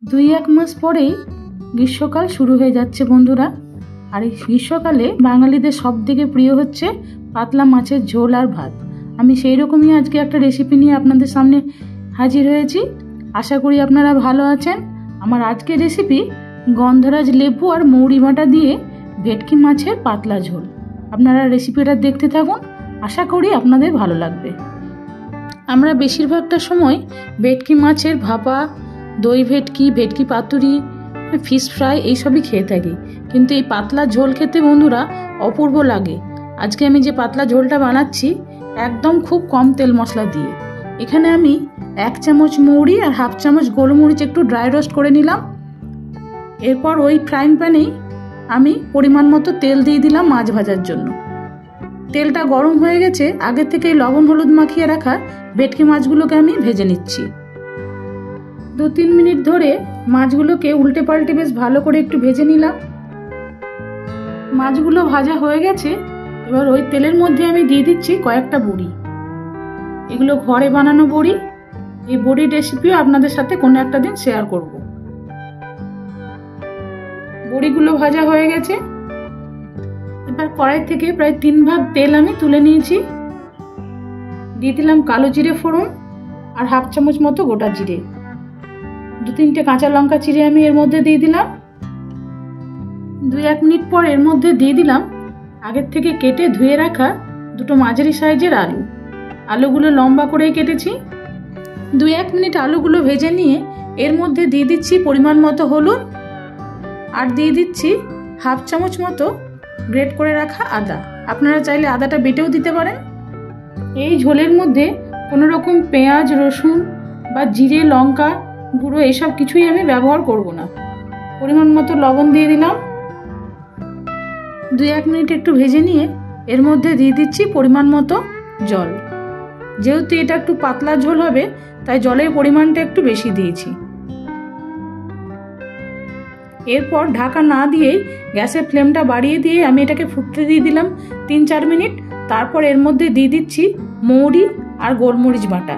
2-1 মাস পরেই গ্রীষ্মকাল শুরু হয়ে যাচ্ছে বন্ধুরা। আর এই গ্রীষ্মকালে বাঙালিদের সবথেকে প্রিয় হচ্ছে পাতলা মাছের ঝোল আর ভাত। আমি সেই রকমই আজকে একটা রেসিপি নিয়ে আপনাদের সামনে হাজির হয়েছি। আশা করি আপনারা ভালো আছেন। আমার আজকের রেসিপি গন্ধরাজ লেবু আর মৌরি বাটা দিয়ে ভেটকি মাছের পাতলা ঝোল। আপনারা রেসিপিটা দেখতে থাকুন, আশা করি আপনাদের ভালো লাগবে। আমরা বেশিরভাগটা সময় ভেটকি মাছের ভাপা, দই ভেটকি, ভেটকি পাতুরি, ফিশ ফ্রাই এইসবই খেয়ে থাকি, কিন্তু এই পাতলা ঝোল খেতে বন্ধুরা অপূর্ব লাগে। আজকে আমি যে পাতলা ঝোলটা বানাচ্ছি একদম খুব কম তেল মশলা দিয়ে। এখানে আমি 1 চামচ মৌরি আর 1/2 চামচ গোলমরিচ একটু ড্রাই রোস্ট করে নিলাম। এরপর ওই ফ্রাইং প্যানেই আমি পরিমাণ মতো তেল দিয়ে দিলাম মাছ ভাজার জন্য। তেলটা গরম হয়ে গেছে, আগে থেকে লবণ হলুদ মাখিয়ে রাখা ভেটকি মাছগুলোকে আমি ভেজে নিচ্ছি। 2-3 মিনিট ধরে মাছগুলোকে উল্টে পাল্টে বেশ ভালো করে একটু ভেজে নিলাম। মাছগুলো ভাজা হয়ে গেছে। এবার ওই তেলের মধ্যে আমি দিয়ে দিচ্ছি কয়েকটা বড়ি। এগুলো ঘরে বানানো বড়ি। এই বড়ির রেসিপিও আপনাদের সাথে কোনো একটা দিন শেয়ার করব। বড়িগুলো ভাজা হয়ে গেছে। এবার কড়াই থেকে প্রায় 3 ভাগ তেল আমি তুলে নিয়েছি। দিয়ে দিলাম কালো জিরে ফোড়ন আর 1/2 চামচ মতো গোটা জিরে। 2-3টে কাঁচা লঙ্কা চিড়ে আমি এর মধ্যে দিয়ে দিলাম। 2-1 মিনিট পর এর মধ্যে দিয়ে দিলাম আগের থেকে কেটে ধুয়ে রাখা 2টো মাঝারি সাইজের আলু। আলুগুলো লম্বা করেই কেটেছি। 2-1 মিনিট আলুগুলো ভেজে নিয়ে এর মধ্যে দিয়ে দিচ্ছি পরিমাণ মতো হলুদ আর দিয়ে দিচ্ছি 1/2 চামচ মতো গ্রেট করে রাখা আদা। আপনারা চাইলে আদাটা বেটেও দিতে পারেন। এই ঝোলের মধ্যে কোনো রকম পেঁয়াজ, রসুন বা জিরে, লঙ্কা গুঁড়ো এসব কিছুই আমি ব্যবহার করব না। পরিমাণ মতো লবণ দিয়ে দিলাম। 2-1 মিনিট একটু ভেজে নিয়ে এর মধ্যে দিয়ে দিচ্ছি পরিমাণ মতো জল। যেহেতু এটা একটু পাতলা ঝোল হবে তাই জলের পরিমাণটা একটু বেশি দিয়েছি। এরপর ঢাকা না দিয়েই গ্যাসের ফ্লেমটা বাড়িয়ে দিয়ে আমি এটাকে ফুটতে দিয়ে দিলাম 3-4 মিনিট। তারপর এর মধ্যে দিয়ে দিচ্ছি মৌরি আর গোলমরিচ বাটা,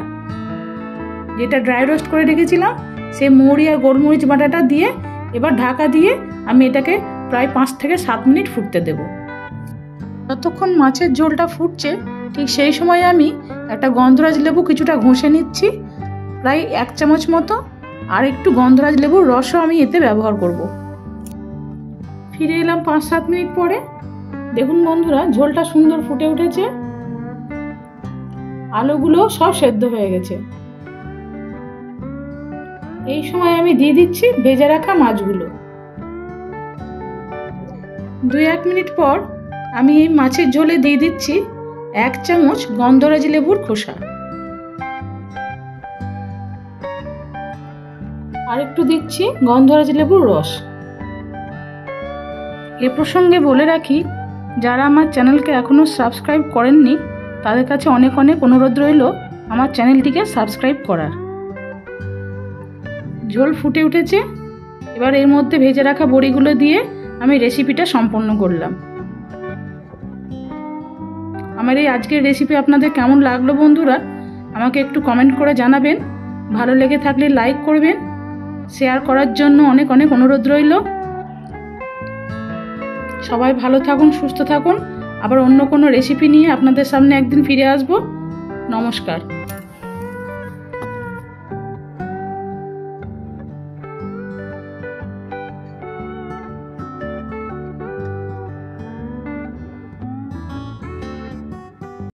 যেটা ড্রাই রোস্ট করে রেখেছিলাম। সেই মৌরি আর গোলমরিচ বাটাটা দিয়ে এবার ঢাকা দিয়ে আমি এটাকে প্রায় 5 থেকে 7 মিনিট ফুটতে দেব। যতক্ষণ মাছের ঝোলটা ফুটছে ঠিক সেই সময় আমি একটা গন্ধরাজ লেবু কিছুটা ঘষে নিচ্ছি, প্রায় 1 চামচ মতো। আর একটু গন্ধরাজ লেবুর রসও আমি এতে ব্যবহার করব। ফিরে এলাম 5-7 মিনিট পরে। দেখুন বন্ধুরা, ঝোলটা সুন্দর ফুটে উঠেছে। আলুগুলো সব সেদ্ধ হয়ে গেছে। এই সময় আমি দিয়ে দিচ্ছি ভেজে রাখা মাছগুলো। 2-1 মিনিট পর আমি এই মাছের ঝোলে দিয়ে দিচ্ছি 1 চামচ গন্ধরাজ লেবুর খোসা আর একটু দিচ্ছি গন্ধরাজ লেবুর রস। এ প্রসঙ্গে বলে রাখি, যারা আমার চ্যানেলকে এখনো সাবস্ক্রাইব করেননি তাদের কাছে অনেক অনেক অনুরোধ রইল আমার চ্যানেলটিকে সাবস্ক্রাইব করার। ঝোল ফুটে উঠেছে। এবার এর মধ্যে ভেজে রাখা বড়িগুলো দিয়ে আমি রেসিপিটা সম্পন্ন করলাম। আমার এই আজকের রেসিপি আপনাদের কেমন লাগলো বন্ধুরা আমাকে একটু কমেন্ট করে জানাবেন। ভালো লেগে থাকলে লাইক করবেন, শেয়ার করার জন্য অনেক অনেক অনুরোধ রইল। সবাই ভালো থাকুন, সুস্থ থাকুন। আবার অন্য কোনো রেসিপি নিয়ে আপনাদের সামনে একদিন ফিরে আসব। নমস্কার।